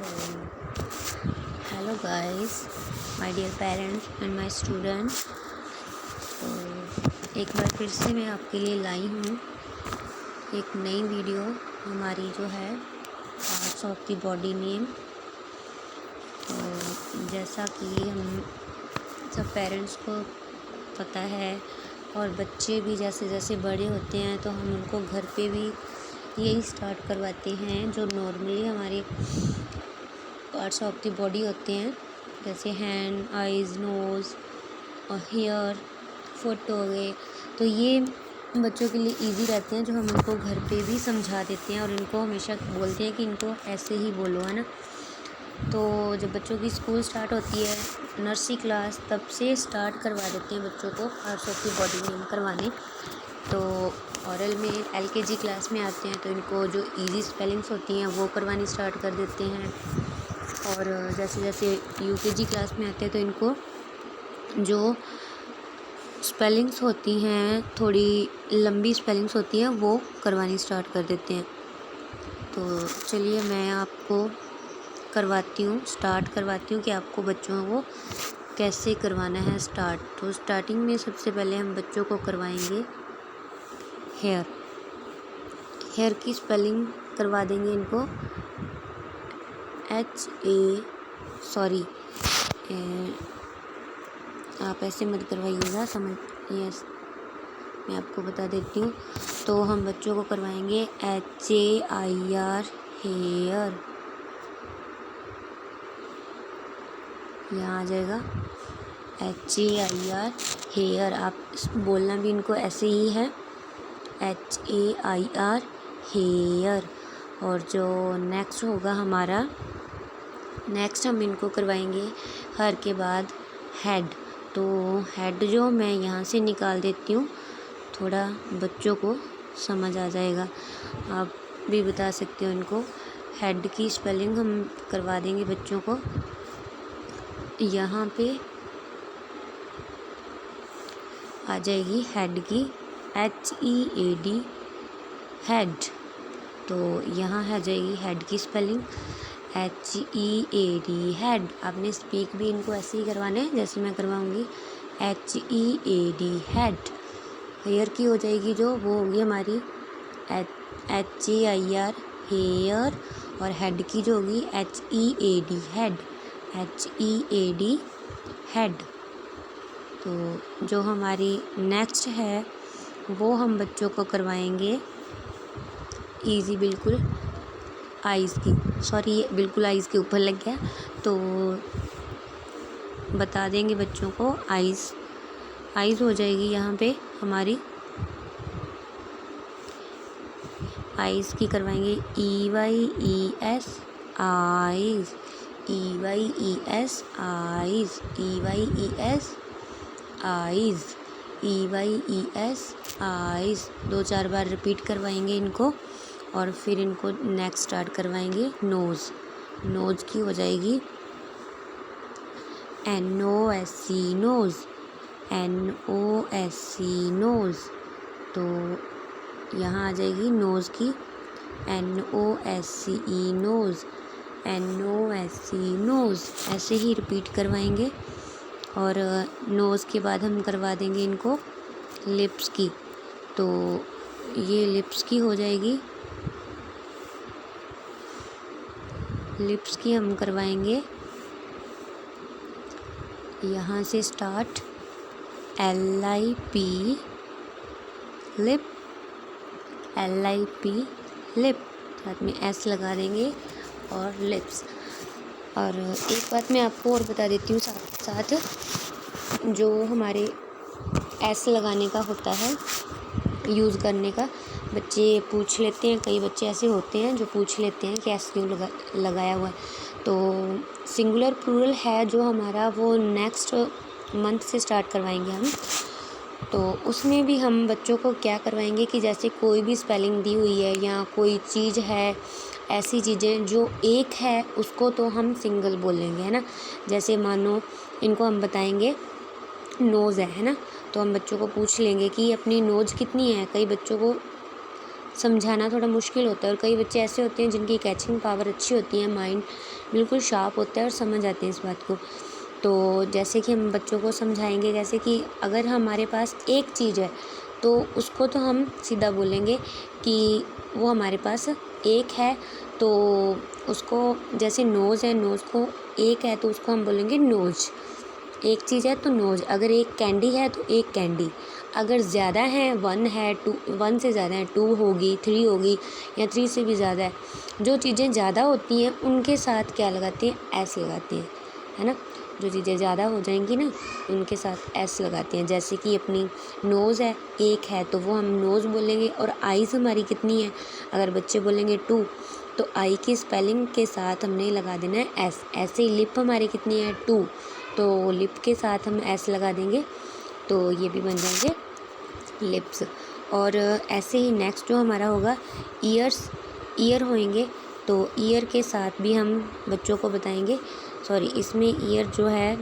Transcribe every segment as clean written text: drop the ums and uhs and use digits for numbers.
Hello guys, my dear parents and my students. एक बार फिर से मैं आपके लिए लाई हूँ एक नई वीडियो। हमारी जो है parts of the body name. तो जैसा कि हम सब पेरेंट्स को पता है और बच्चे भी जैसे जैसे बड़े होते हैं तो हम उनको घर पे भी यही स्टार्ट करवाते हैं जो नॉर्मली हमारे पार्ट्स ऑफ द बॉडी होते हैं, जैसे हैंड, आइज़, नोज़ और हेयर, फुट हो गए। तो ये बच्चों के लिए इजी रहते हैं जो हम उनको घर पे भी समझा देते हैं और इनको हमेशा बोलते हैं कि इनको ऐसे ही बोलो, है ना। तो जब बच्चों की स्कूल स्टार्ट होती है, नर्सरी क्लास, तब से स्टार्ट करवा देते हैं बच्चों को parts of the body name करवाने। तो ऑरल में LKG क्लास में आते हैं तो इनको जो इजी स्पेलिंग्स होती हैं वो करवानी स्टार्ट कर देते हैं। और जैसे जैसे UKG क्लास में आते हैं तो इनको जो स्पेलिंग्स होती हैं, थोड़ी लंबी स्पेलिंग्स होती हैं, वो करवानी स्टार्ट कर देते हैं। तो चलिए मैं आपको स्टार्ट करवाती हूँ कि आपको बच्चों को कैसे करवाना है स्टार्ट। तो स्टार्टिंग में सबसे पहले हम बच्चों को करवाएंगे हेयर की स्पेलिंग करवा देंगे इनको आप ऐसे मत करवाइएगा, समझ। यस, मैं आपको बता देती हूँ। तो हम बच्चों को करवाएंगे HAIR हेयर। यहाँ आ जाएगा HAIR हेयर। आप बोलना भी इनको ऐसे ही है, HAIR हेयर। और जो नेक्स्ट होगा हमारा, नेक्स्ट हम इनको करवाएंगे हर के बाद हेड। तो हेड जो मैं यहाँ से निकाल देती हूँ, थोड़ा बच्चों को समझ आ जाएगा। आप भी बता सकते हो इनको। हेड की स्पेलिंग हम करवा देंगे बच्चों को। यहाँ पे आ जाएगी हेड की HEAD हेड। तो यहाँ आ जाएगी हेड की स्पेलिंग HEAD हेड। आपने स्पीक भी इनको ऐसे ही करवाना है जैसे मैं करवाऊँगी, HEAD हेड। हेयर की हो जाएगी जो, वो होगी हमारी HAIR हेयर। और हेड की जो होगी HEAD हेड, HEAD हेड। तो जो हमारी नेक्स्ट है वो हम बच्चों को करवाएंगे इजी, बिल्कुल आइज़ की, सॉरी बिल्कुल आइज़ के ऊपर लग गया। तो बता देंगे बच्चों को आइज़ हो जाएगी यहाँ पे हमारी। आइज़ की करवाएंगे EYES eyes, EYES eyes, EYES eyes, EYES eyes. 2-4 बार रिपीट करवाएंगे इनको। और फिर इनको नेक्स्ट स्टार्ट करवाएंगे नोज़ की हो जाएगी NOSE नोज़, NOSE नोज़। तो यहाँ आ जाएगी नोज़ की NOSCE नोज़, NOSE नोज़। ऐसे ही रिपीट करवाएंगे। और नोज़ के बाद हम करवा देंगे इनको लिप्स की। तो ये लिप्स की हो जाएगी, लिप्स की हम करवाएंगे यहाँ से start LIP lip, LIP lip, साथ में S लगा देंगे और लिप्स। और एक बात मैं आपको और बता देती हूँ साथ साथ, जो हमारे S लगाने का होता है, यूज़ करने का, बच्चे पूछ लेते हैं, कई बच्चे ऐसे होते हैं जो पूछ लेते हैं कि S क्यों लगाया हुआ है। तो सिंगुलर प्लूरल है जो हमारा, वो नेक्स्ट मंथ से स्टार्ट करवाएंगे हम। तो उसमें भी हम बच्चों को क्या करवाएंगे कि जैसे कोई भी स्पेलिंग दी हुई है या कोई चीज़ है, ऐसी चीज़ें जो एक है उसको तो हम सिंगल बोलेंगे, है ना। जैसे मानो इनको हम बताएंगे नोज़ है ना, तो हम बच्चों को पूछ लेंगे कि अपनी नोज़ कितनी है। कई बच्चों को समझाना थोड़ा मुश्किल होता है। और कई बच्चे ऐसे होते हैं जिनकी कैचिंग पावर अच्छी होती है, माइंड बिल्कुल शार्प होता है और समझ आते हैं इस बात को। तो जैसे कि हम बच्चों को समझाएंगे, जैसे कि अगर हमारे पास एक चीज़ है तो उसको तो हम सीधा बोलेंगे कि वो हमारे पास एक है, तो उसको जैसे नोज़ है, नोज़ को एक है तो उसको हम बोलेंगे नोज़। एक चीज़ है तो नोज़। अगर एक कैंडी है तो एक कैंडी। अगर ज़्यादा है, 1 है, 2, 1 से ज़्यादा है, 2 होगी, 3 होगी या 3 से भी ज़्यादा है, जो चीज़ें ज़्यादा होती हैं उनके साथ क्या लगाते हैं, एस लगाते हैं, है ना। जो चीज़ें ज़्यादा हो जाएंगी ना उनके साथ एस लगाते हैं। जैसे कि अपनी नोज़ है, एक है तो वो हम नोज़ बोलेंगे। और आइज़ हमारी कितनी है, अगर बच्चे बोलेंगे 2 तो आई की स्पेलिंग के साथ हमने लगा देना है एस। ऐसे ही लिप हमारी कितनी है, 2, तो लिप के साथ हम एस लगा देंगे, तो ये भी बन जाएंगे लिप्स। और ऐसे ही नेक्स्ट जो हमारा होगा ईयर्स, ईयर होंगे तो ईयर के साथ भी हम बच्चों को बताएंगे। सॉरी, इसमें ईयर जो है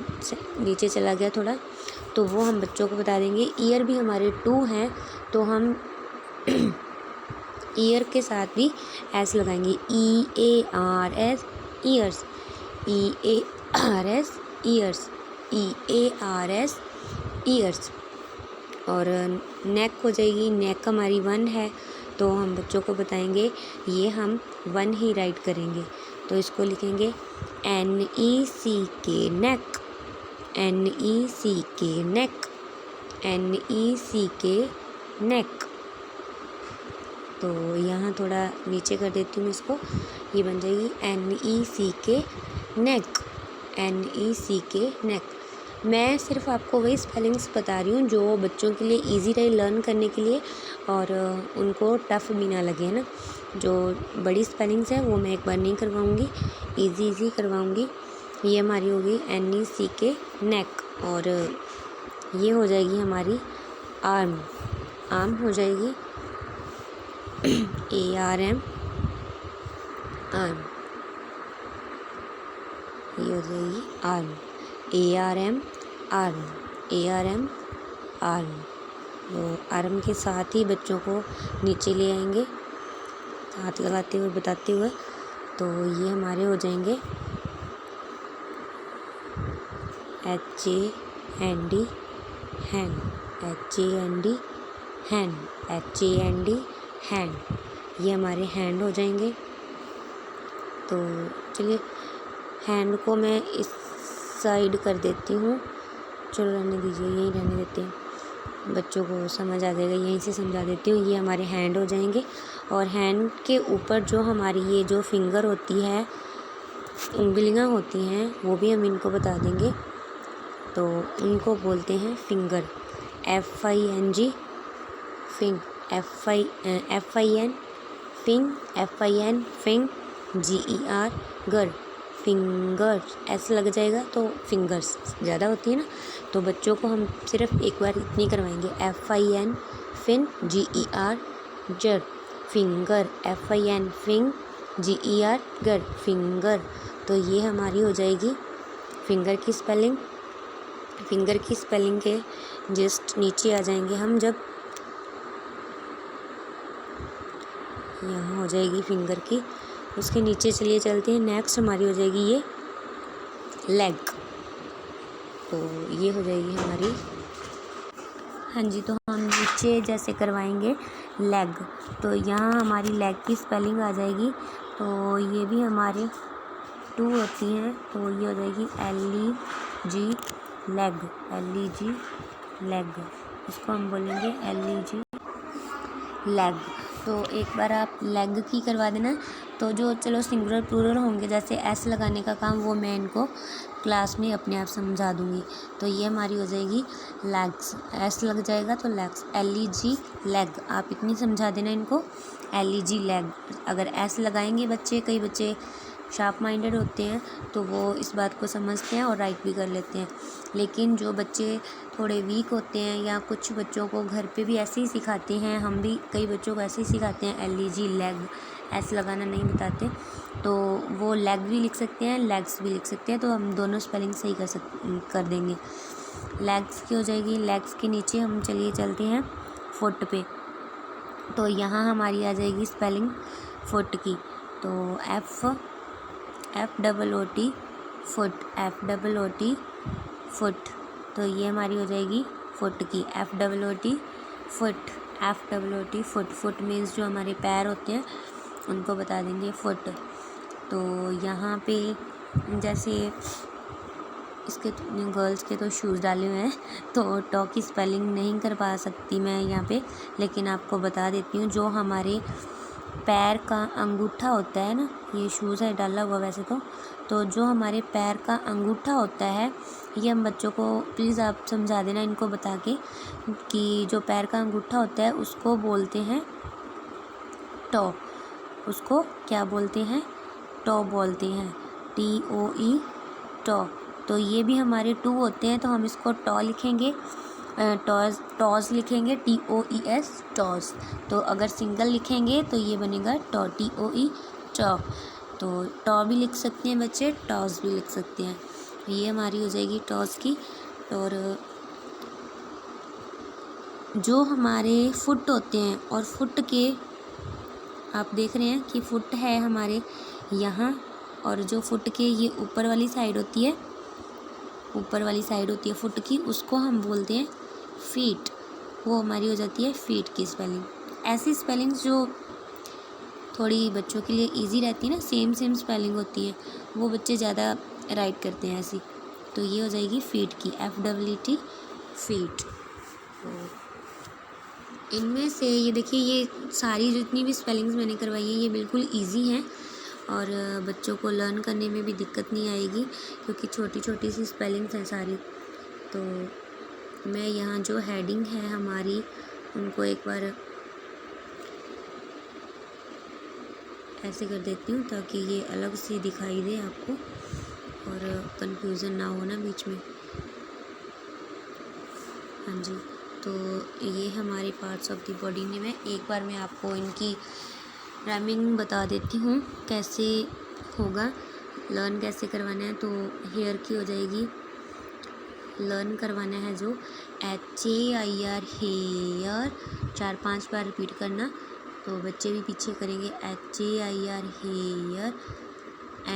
नीचे चला गया थोड़ा, तो वो हम बच्चों को बता देंगे। ईयर भी हमारे 2 हैं तो हम ईयर के साथ भी एस लगाएंगे, EARS years, EARS years, EARS years. और नेक हो जाएगी, नेक हमारी 1 है तो हम बच्चों को बताएंगे ये हम 1 ही राइट करेंगे, तो इसको लिखेंगे NECK neck, NECK neck, NECK नेक। तो यहाँ थोड़ा नीचे कर देती हूँ इसको, ये बन जाएगी NECK नेक, NECK नेक। मैं सिर्फ आपको वही स्पेलिंग्स बता रही हूँ जो बच्चों के लिए इजी रहे लर्न करने के लिए और उनको टफ़ भी ना लगे, है ना। जो बड़ी स्पेलिंग्स है वो मैं एक बार नहीं करवाऊँगी, इजी करवाऊँगी। ये हमारी होगी NECK नेक। और ये हो जाएगी हमारी आर्म, आर्म हो जाएगी ARM आर्म, ये हो जाएगी arm, ARM arm, ARM arm. तो आर्म के साथ ही बच्चों को नीचे ले आएंगे हाथ लगाते हुए बताते हुए, तो ये हमारे हो जाएंगे HAND hand, HAND hand, HAND hand, ये हमारे हैंड हो जाएंगे। तो चलिए हैंड को मैं इस साइड कर देती हूँ, चलो रहने दीजिए, यहीं रहने देते हैं, बच्चों को समझ आ जाएगा, यहीं से समझा देती हूँ। ये हमारे हैंड हो जाएंगे। और हैंड के ऊपर जो हमारी ये जो फिंगर होती है, उंगलियाँ होती हैं, वो भी हम इनको बता देंगे। तो उनको बोलते हैं फिंगर, FING फिंग, FIN फिंग, FIN फिंग, GER गर, फिंगर। ऐसे लग जाएगा तो फिंगर्स ज़्यादा होती है ना, तो बच्चों को हम सिर्फ एक बार इतनी करवाएंगे, FIN फिन, GER जर, फिंगर, FIN फिंग, GER गर, फिंगर। तो ये हमारी हो जाएगी फिंगर की स्पेलिंग। फिंगर की स्पेलिंग के जस्ट नीचे आ जाएंगे हम, जब यहाँ हो जाएगी फिंगर की, उसके नीचे चलिए चलते हैं। नेक्स्ट हमारी हो जाएगी ये लेग, तो ये हो जाएगी हमारी, हाँ जी। तो हम नीचे जैसे करवाएंगे लेग, तो यहाँ हमारी लेग की स्पेलिंग आ जाएगी। तो ये भी हमारे 2 होती हैं, तो ये हो जाएगी LEG लेग, LEG लेग, इसको हम बोलेंगे LEG लेग। तो एक बार आप लेग की करवा देना। तो जो चलो सिंगुलर प्लूरल होंगे, जैसे एस लगाने का काम, वो मैं इनको क्लास में अपने आप समझा दूँगी। तो ये हमारी हो जाएगी लेग्स, एस लग जाएगा तो लेग्स, LEG लेग। आप इतनी समझा देना इनको, LEG लेग। अगर एस लगाएंगे बच्चे, कई बच्चे शार्प माइंडेड होते हैं तो वो इस बात को समझते हैं और राइट भी कर लेते हैं। लेकिन जो बच्चे थोड़े वीक होते हैं, या कुछ बच्चों को घर पे भी ऐसे ही सिखाते हैं, हम भी कई बच्चों को ऐसे ही सिखाते हैं, LEG लेग, एस लगाना नहीं बताते, तो वो लेग भी लिख सकते हैं, लेग्स भी लिख सकते हैं। तो हम दोनों स्पेलिंग सही कर देंगे। लेग्स की हो जाएगी। लेग्स के नीचे हम चलिए चलते हैं फुट पे। तो यहाँ हमारी आ जाएगी स्पेलिंग फुट की। तो FOOT फुट, FOOT फुट। तो ये हमारी हो जाएगी फुट की, FOOT foot, FOOT foot. Foot means जो हमारे पैर होते हैं उनको बता देंगे फुट। तो यहाँ पे जैसे इसके गर्ल्स के तो शूज़ डाले हुए हैं, तो टॉ की स्पेलिंग नहीं कर पा सकती मैं यहाँ पे, लेकिन आपको बता देती हूँ। जो हमारे पैर का अंगूठा होता है ना, ये शूज़ है डाला हुआ वैसे तो जो हमारे पैर का अंगूठा होता है, ये हम बच्चों को प्लीज़ आप समझा देना इनको बता के, कि जो पैर का अंगूठा होता है उसको बोलते हैं टॉ। उसको क्या बोलते हैं? टॉ बोलते हैं, TOE टॉ। तो ये भी हमारे 2 होते हैं, तो हम इसको टॉ लिखेंगे, टॉज लिखेंगे, TOES टॉज। तो अगर सिंगल लिखेंगे तो ये बनेगा टॉ, TOE टॉ। तो टॉ भी लिख सकते हैं बच्चे, टॉज भी लिख सकते हैं। ये हमारी हो जाएगी टॉज की। और जो हमारे फुट होते हैं, और फुट के आप देख रहे हैं कि फुट है हमारे यहाँ, और जो फुट के ये ऊपर वाली साइड होती है, ऊपर वाली साइड होती है फुट की, उसको हम बोलते हैं फीट। वो हमारी हो जाती है फीट की स्पेलिंग। ऐसी स्पेलिंग्स जो थोड़ी बच्चों के लिए इजी रहती है ना, सेम स्पेलिंग होती है, वो बच्चे ज़्यादा राइट करते हैं ऐसी। तो ये हो जाएगी फीट की, FOOT फीट। तो इनमें से ये देखिए, ये सारी जितनी भी स्पेलिंग्स मैंने करवाई है ये बिल्कुल ईजी हैं, और बच्चों को लर्न करने में भी दिक्कत नहीं आएगी, क्योंकि छोटी छोटी सी स्पेलिंग्स हैं सारी। तो मैं यहाँ जो हेडिंग है हमारी, उनको एक बार ऐसे कर देती हूँ ताकि ये अलग से दिखाई दे आपको और कंफ्यूजन ना हो ना बीच में। हाँ जी, तो ये हमारे पार्ट्स ऑफ द बॉडी ने मैं आपको इनकी राइमिंग बता देती हूँ कैसे होगा, लर्न कैसे करवाना है। तो हेयर की हो जाएगी, लर्न करवाना है जो HAIR हेयर, 4-5 बार रिपीट करना। तो बच्चे भी पीछे करेंगे, HAIR hair,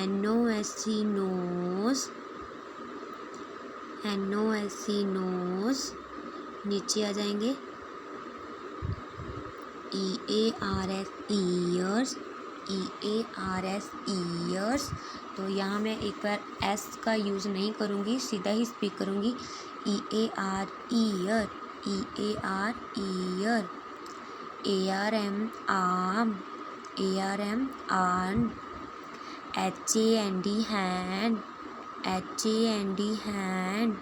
NOSE nose, NOSE nose. नीचे आ जाएंगे EARS ईयर्स, EARS ईयर्स। तो यहाँ मैं एक बार S का यूज़ नहीं करूँगी, सीधा ही स्पीक करूँगी, EAR ear, EAR ear. ARM arm, ARM arm. HAND hand, HAND hand.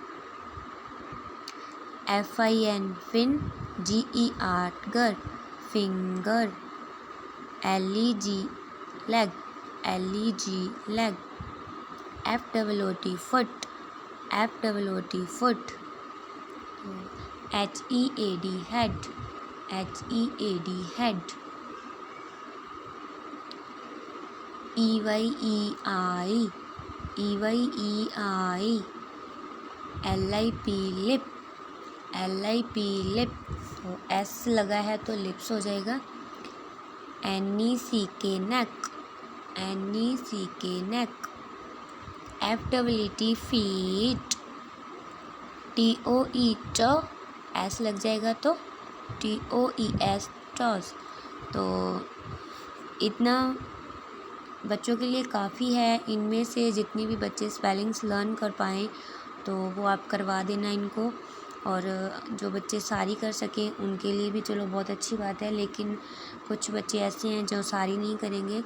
FIN fin, GER ger, finger. LEG leg, LEG leg. FOOT foot, FOOT foot. HEAD head, HEAD head. EYEI, EYEI। LIP lip, LIP lip. तो S लगा है तो lips हो जाएगा। NECK neck, NECK neck. FOOT feet, TOE toe, S लग जाएगा तो TOES toss. तो इतना बच्चों के लिए काफ़ी है। इनमें से जितनी भी बच्चे स्पेलिंग्स लर्न कर पाएँ तो वो आप करवा देना इनको, और जो बच्चे सारी कर सकें उनके लिए भी चलो बहुत अच्छी बात है। लेकिन कुछ बच्चे ऐसे हैं जो सारी नहीं करेंगे,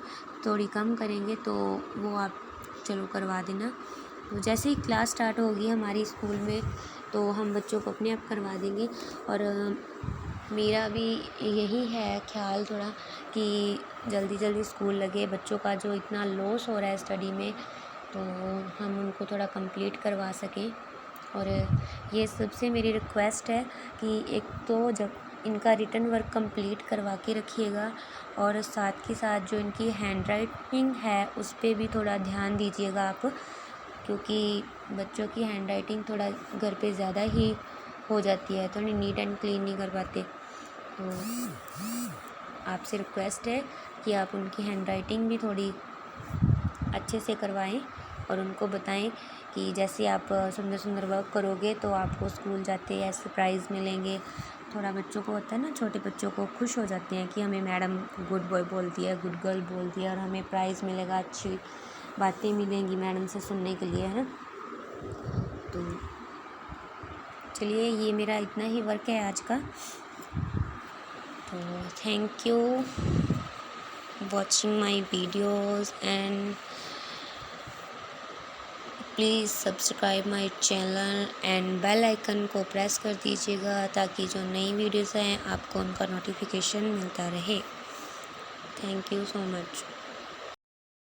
थोड़ी कम करेंगे, तो वो आप चलो करवा देना। तो जैसे ही क्लास स्टार्ट होगी हमारी स्कूल में तो हम बच्चों को अपने आप करवा देंगे। और मेरा भी यही है ख्याल थोड़ा कि जल्दी जल्दी स्कूल लगे। बच्चों का जो इतना लॉस हो रहा है स्टडी में, तो हम उनको थोड़ा कंप्लीट करवा सकें। और ये सबसे मेरी रिक्वेस्ट है कि एक तो जब इनका रिटन वर्क कंप्लीट करवा के रखिएगा, और साथ के साथ जो इनकी हैंड राइटिंग है उस पर भी थोड़ा ध्यान दीजिएगा आप, क्योंकि बच्चों की हैंड राइटिंग थोड़ा घर पे ज़्यादा ही हो जाती है, थोड़ी नीट एंड क्लीन नहीं कर पाते। तो आपसे रिक्वेस्ट है कि आप उनकी हैंड राइटिंग भी थोड़ी अच्छे से करवाएं और उनको बताएं कि जैसे आप सुंदर सुंदर वर्क करोगे तो आपको स्कूल जाते ऐसे प्राइज़ मिलेंगे। थोड़ा बच्चों को होता है ना, छोटे बच्चों को खुश हो जाते हैं कि हमें मैडम गुड बॉय बोलती है, गुड गर्ल बोलती है और हमें प्राइज़ मिलेगा, अच्छी बातें मिलेंगी मैडम से सुनने के लिए, है ना। तो चलिए, ये मेरा इतना ही वर्क है आज का। तो thank you watching my videos and please subscribe my channel and bell icon को प्रेस कर दीजिएगा ताकि जो नई वीडियोज़ हैं आपको उनका नोटिफिकेशन मिलता रहे। Thank you so much.